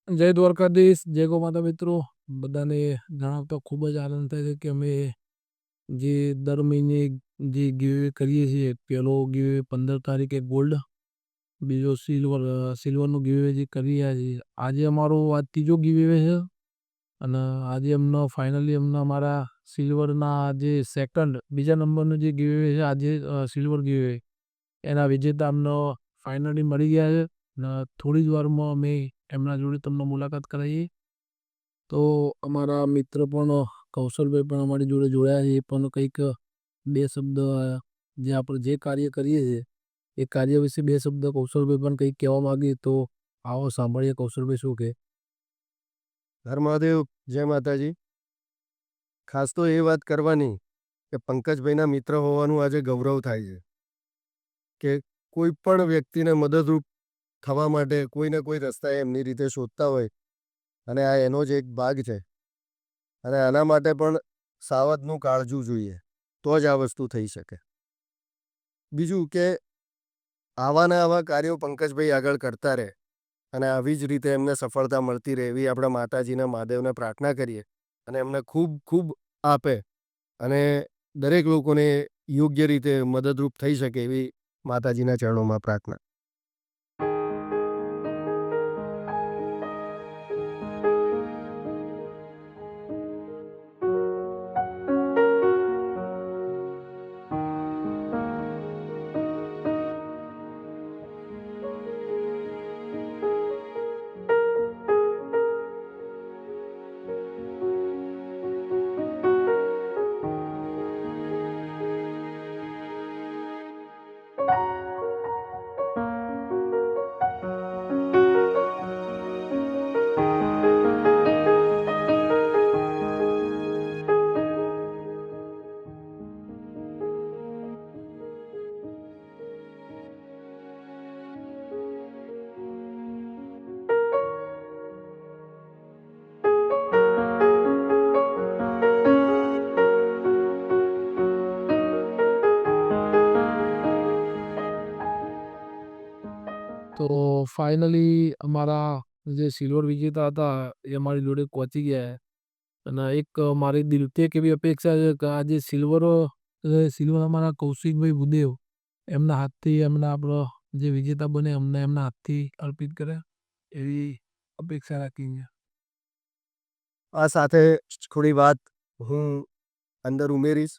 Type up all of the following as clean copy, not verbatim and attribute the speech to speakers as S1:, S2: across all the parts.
S1: જય દ્વારકાધીશ, જય ગો માતા મિત્રો. બધાને જણાવતા ખૂબ જ આનંદ થાય છે કે અમે જે દર મહિને જે ગીવે કરીએ છીએ, પહેલો ગીવે 15 તારીખે ગોલ્ડ, બીજો સિલ્વરનો ગીવે જે કરી રહ્યા છીએ. આજે અમારો આ ત્રીજો ગીવે છે અને આજે અમને ફાઇનલી અમને અમારા સિલ્વરના જે સેકન્ડ બીજા નંબરનો જે ગીવે છે આજે સિલ્વર ગીવે એના વિજેતા અમને ફાઇનલી મળી ગયા છે અને થોડી જ વારમાં અમે એમના જોડે તમને મુલાકાત કરાવીએ. તો અમારા મિત્ર પણ કૌશલભાઈ પણ અમારી જોડે જોડાયા છે. એ પણ કંઈક બે શબ્દ જે આપણે જે કાર્ય કરીએ છીએ એ કાર્ય વિશે બે શબ્દ કૌશલભાઈ પણ કંઈક કહેવા માગીએ. તો આવો સાંભળીએ કૌશલભાઈ શું કહે.
S2: હર મહાદેવ, જય માતાજી. ખાસ તો એ વાત કરવાની કે પંકજભાઈના મિત્ર હોવાનું આજે ગૌરવ થાય છે કે કોઈ પણ વ્યક્તિને મદદરૂપ થવા માટે કોઈને કોઈ રસ્તા એમની રીતે શોધતા હોય અને આ એનો જ એક ભાગ છે. અને આના માટે પણ સાવધનું કાળજું જોઈએ તો જ આ વસ્તુ થઈ શકે. બીજું કે આવાના આવા કાર્યો પંકજભાઈ આગળ કરતા રહે અને આવી જ રીતે એમને સફળતા મળતી રહે એવી આપણે માતાજીને મહાદેવને પ્રાર્થના કરીએ અને એમને ખૂબ ખૂબ આપે અને દરેક લોકોને યોગ્ય રીતે મદદરૂપ થઈ શકે એવી માતાજીના ચરણોમાં પ્રાર્થના.
S1: તો ફાઇનલી અમારા જે સિલ્વર વિજેતા હતા એ અમારી જોડે પહોંચી ગયા અને એક મારી દિલથી એક એવી અપેક્ષા છે કે આ જે સિલ્વર અમારા કૌશિકભાઈ ભૂદેવ એમના હાથથી એમના આપણો જે વિજેતા બને અમને એમના હાથથી અર્પિત કરે એવી અપેક્ષા રાખીને.
S2: આ સાથે થોડી વાત હું અંદર ઉમેરીશ.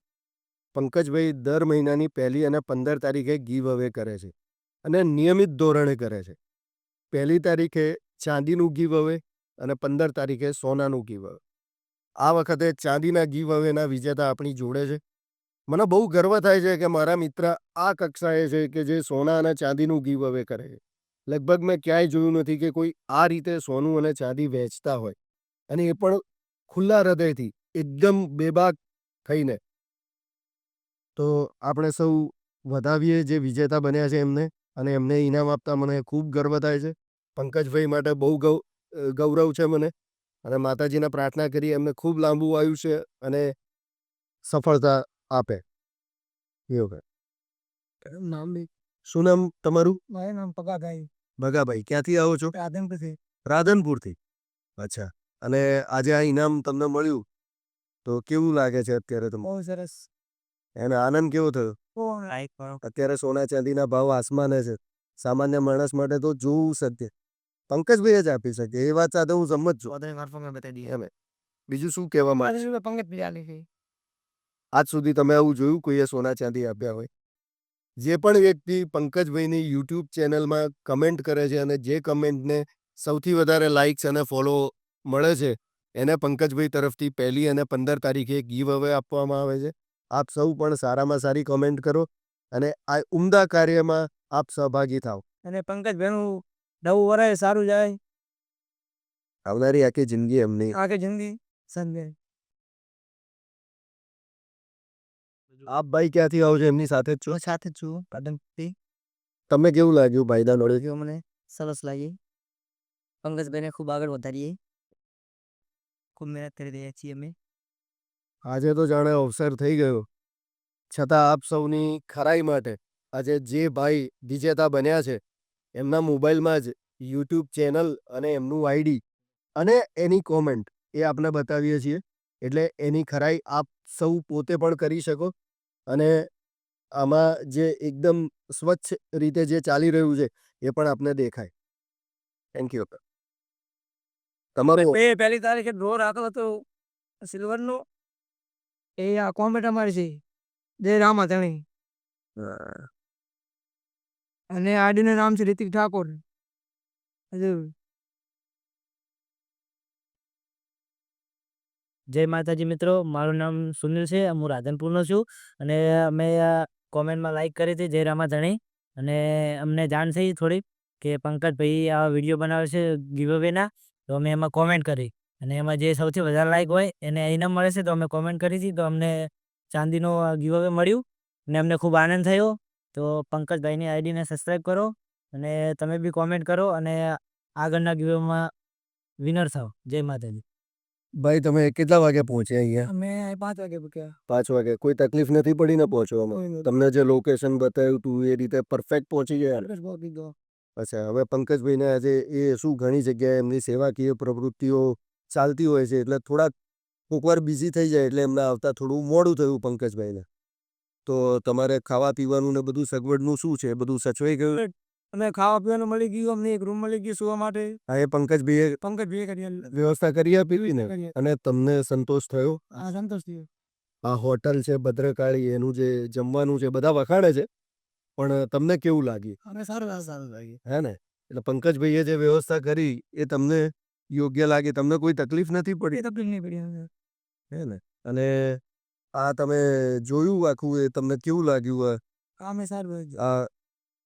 S2: પંકજભાઈ દર મહિનાની 1 અને 15 તારીખે ગીવ અવે કરે છે અને નિયમિત ધોરણે કરે છે. 1 તારીખે ચાંદીનું ગીવ અવે અને 15 તારીખે સોનાનું ગીવ અવે. આ વખતે ચાંદીના ગીવ અવેના વિજેતા આપણી જોડે છે. મને બહુ ગર્વ થાય છે કે મારા મિત્ર આ કક્ષાએ છે કે જે સોના અને ચાંદીનું ગીવ અવે કરે છે. લગભગ મેં ક્યાંય જોયું નથી કે કોઈ આ રીતે સોનું અને ચાંદી વેચતા હોય અને એ પણ ખુલ્લા હૃદયથી એકદમ બેબાક થઈને. તો આપણે સૌ વધાવીએ જે વિજેતા બન્યા છે એમને અને એમને ઇનામ આપતા મને ખૂબ ગર્વ થાય છે. પંકજભાઈ માટે બહુ ગૌરવ છે મને અને માતાજીને પ્રાર્થના કરી એમને ખૂબ લાંબુ આયુષ્ય અને સફળતા આપે. એવું
S1: નામ બી
S2: શું નામ તમારું?
S1: મારું નામ પગાભાઈ.
S2: ભગાભાઈ, ક્યાંથી આવો છો?
S1: રાધનપુરથી.
S2: રાધનપુરથી. અચ્છા. અને આજે આ ઇનામ તમને મળ્યું તો કેવું લાગે છે અત્યારે તમને?
S1: બહુ સરસ.
S2: એને આનંદ કેવો થયો? અત્યારે સોના ચાંદીના ભાવ આસમાને છે. સામાન્ય માણસ માટે તો જોવું સત્ય પંકજભાઈ જ આપી શકે એ વાત સાથે હું સંમત છું. એમ બીજું શું કહેવા માંગે? આજ સુધી તમે આવું જોયું કોઈએ સોના ચાંદી આપ્યા હોય? જે પણ વ્યક્તિ પંકજભાઈની યુટ્યુબ ચેનલમાં કમેન્ટ કરે છે અને જે કમેન્ટને સૌથી વધારે લાઇક્સ અને ફોલો મળે છે એને પંકજભાઈ તરફથી 1 અને 15 તારીખે ગીવ અવે આપવામાં આવે છે. આપ સૌ પણ સારામાં સારી કોમેન્ટ કરો અને આ ઉમદા કાર્યમાં આપ સહભાગી થાઓ
S1: અને પંકજભાઈનું નવું વર્ષ સારું જાય.
S2: આવનારી આખી જિંદગી એમની
S1: આખી જિંદગી સંગે.
S2: આપ ભાઈ ક્યાંથી આવો છો? એમની સાથે જ છો?
S1: સાથે જ છું રાધનપુરથી.
S2: તમને કેવું લાગ્યું ભાઈના નોલેજ?
S1: મને સરસ લાગી. પંકજભાઈને ખૂબ આગળ વધારીએ. ખૂબ મહેનત કરી રહ્યા છીએ અમે.
S2: આજે તો જાણે અવસર થઈ ગયો છતાં આપ સૌની ખરાઈ માટે આજે જે ભાઈ વિજેતા બન્યા છે એમના મોબાઈલમાં જ યુટ્યુબ ચેનલ અને એમનું આઈડી અને એની કોમેન્ટ એ આપણે બતાવીએ છીએ. એટલે એની ખરાઈ આપ સૌ પોતે પણ કરી શકો અને આમાં જે એકદમ સ્વચ્છ રીતે જે ચાલી રહ્યું છે એ પણ આપને દેખાય. Thank you. તમારો
S3: પહેલી તારીખે ડ્રો રાખેલો હતો સિલ્વરનો, એ આ કોમેન્ટ અમારી છે જય રામાધણી, અને આઈડીનું નામ છે રિતિક ઠાકોર. હજુ જય માતાજી મિત્રો, મારું નામ સુનિલ છે, હું રાધનપુરનો છું. અને અમે કોમેન્ટમાં લાઈક કરી હતી જય રામાધણી, અને અમને જાણ થઈ થોડી કે પંકજભાઈ આ વિડીયો બનાવે છે ગીવ અવેના, તો અમે એમાં કોમેન્ટ કરી, અને એમાં જે સૌથી વધારે લાઈક હોય એને ઇનામ મળે છે. તો અમે કોમેન્ટ કરી હતી, તો અમને ચાંદીનો ગીવ અવે મળ્યું અને અમને ખૂબ આનંદ થયો. તો પંકજભાઈની આઈડીને સબસ્ક્રાઈબ કરો અને તમે બી કોમેન્ટ કરો અને આગળના ગીવ અવેમાં વિનર થાઓ. જય માતાજી.
S2: ભાઈ તમે કેટલા વાગે પહોંચ્યા અહીંયા?
S3: અમે 5 વાગે પૂક્યા.
S2: 5 વાગે. કોઈ તકલીફ નથી પડી ને પહોંચવામાં? તમને જે લોકેશન બતાવ્યું તું એ રીતે પરફેક્ટ પહોંચી ગયા? અચ્છા, હવે પંકજભાઈને આજે એ શું ઘણી જગ્યાએ એમની સેવાકીય પ્રવૃત્તિઓ ચાલતી હોય છે એટલે થોડાક કોકવાર બિઝી થઈ જાય એટલે એમને આવતા થોડું મોડું થયું પંકજભાઈને. તો તમારે ખાવા પીવાનું ને બધું સગવડનું શું છે? બધું સચવાઈ ગયું?
S3: અને ખાવા પીવાનું મળી ગયું, અમને એક રૂમ મળી ગયું સુવા માટે.
S2: હા, એ પંકજભાઈએ
S3: કરી
S2: વ્યવસ્થા કરી આપી ને? અને તમને સંતોષ થયો?
S3: હા, સંતોષ થયો.
S2: આ હોટલ છે ભદ્રકાળી, એનું જે જમવાનું છે બધા વખાણે છે, પણ તમને કેવું લાગ્યું?
S3: અમે સારું લાગ્યું.
S2: હે ને? એટલે પંકજભાઈએ જે વ્યવસ્થા કરી એ તમને યોગ્ય લાગી? તમને કોઈ તકલીફ નથી પડી?
S3: તકલીફ નહીં પડી અમને.
S2: હે ને? અને આ તમે જોયું આખું, એ તમને કેવું લાગ્યું?
S3: અમે સારું લાગ્યું.
S2: આ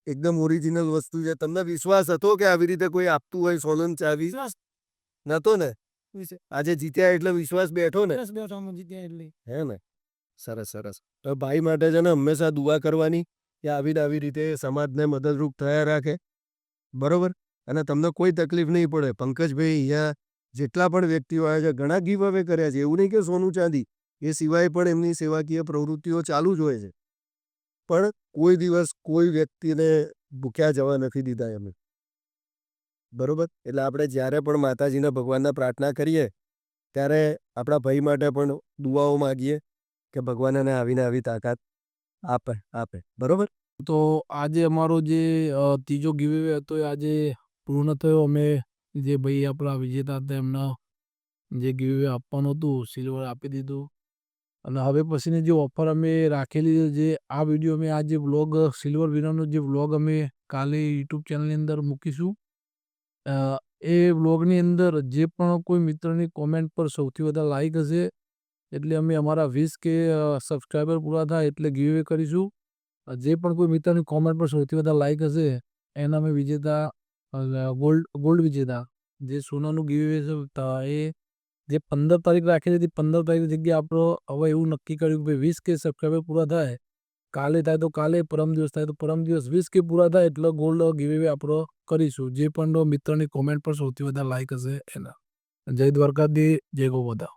S2: એકદમ ઓરિજિનલ વસ્તુ છે. તમને વિશ્વાસ હતો કે આવી રીતે કોઈ આપતું હોય સોલન ચાવી? નતો ને? આજે જીત્યા એટલે વિશ્વાસ બેઠો ને? હે ને? સરસ સરસ. તો ભાઈ માટે છે ને હંમેશા દુઆ કરવાની કે આવી રીતે સમાજને મદદરૂપ થયા રાખે. બરોબર? અને તમને કોઈ તકલીફ નહીં પડે. પંકજભાઈ અહીંયા જેટલા પણ વ્યક્તિઓ આવ્યા છે ઘણા ગીવ અવે કર્યા છે. એવું નહીં કે સોનું ચાંદી, એ સિવાય પણ એમની સેવાકીય પ્રવૃત્તિઓ ચાલુ જ હોય છે. પણ કોઈ દિવસ કોઈ વ્યક્તિને ભૂખ્યા જવા નથી દીધા એમને. બરોબર? એટલે આપણે જ્યારે પણ માતાજીના ભગવાનના પ્રાર્થના કરીએ ત્યારે આપણા ભાઈ માટે પણ દુઆઓ માગીએ કે ભગવાન એને આવીને આવી તાકાત આપે. બરોબર?
S1: તો આજે અમારો જે ત્રીજો ગીવ અવે હતો એ આજે પૂર્ણ થયો. અમે જે ભાઈ આપણા વિજેતા હતા એમના જે ગીવ અવે આપવાનું હતું સિલ્વર આપી દીધું. અને હવે પછીની જે ઓફર અમે રાખેલી જે આ વિડીયો અમે આ જે વ્લોગ સિલ્વર વિનરનો જે વ્લોગ અમે કાલે યુટ્યુબ ચેનલની અંદર મૂકીશું. એ વ્લોગની અંદર જે પણ કોઈ મિત્રની કોમેન્ટ પર સૌથી વધારે લાઈક હશે એટલે અમે અમારા 20 કે સબસ્ક્રાઈબર પૂરા થાય એટલે ગીવ અવે કરીશું. જે પણ કોઈ મિત્રની કોમેન્ટ પર સૌથી વધારે લાઈક હશે એના અમે વિજેતા ગોલ્ડ વિજેતા જે સોનાનું ગીવ અવે છે એ જે 15 તારીખ રાખેલી હતી 15 તારીખ જગ્યાએ આપણો હવે એવું નક્કી કર્યું કે 20 કે સબસ્ક્રાઈબર પૂરા થાય, કાલે થાય તો કાલે, પરમ દિવસ થાય તો પરમ દિવસ, 20 કે પૂરા થાય એટલે ગોલ્ડ ગીવ અવે આપણો કરીશું. જે પણ મિત્રની કોમેન્ટ પર સૌથી વધારે લાઈક હશે એના. જય દ્વારકાધીશ, જય ગોમાતા.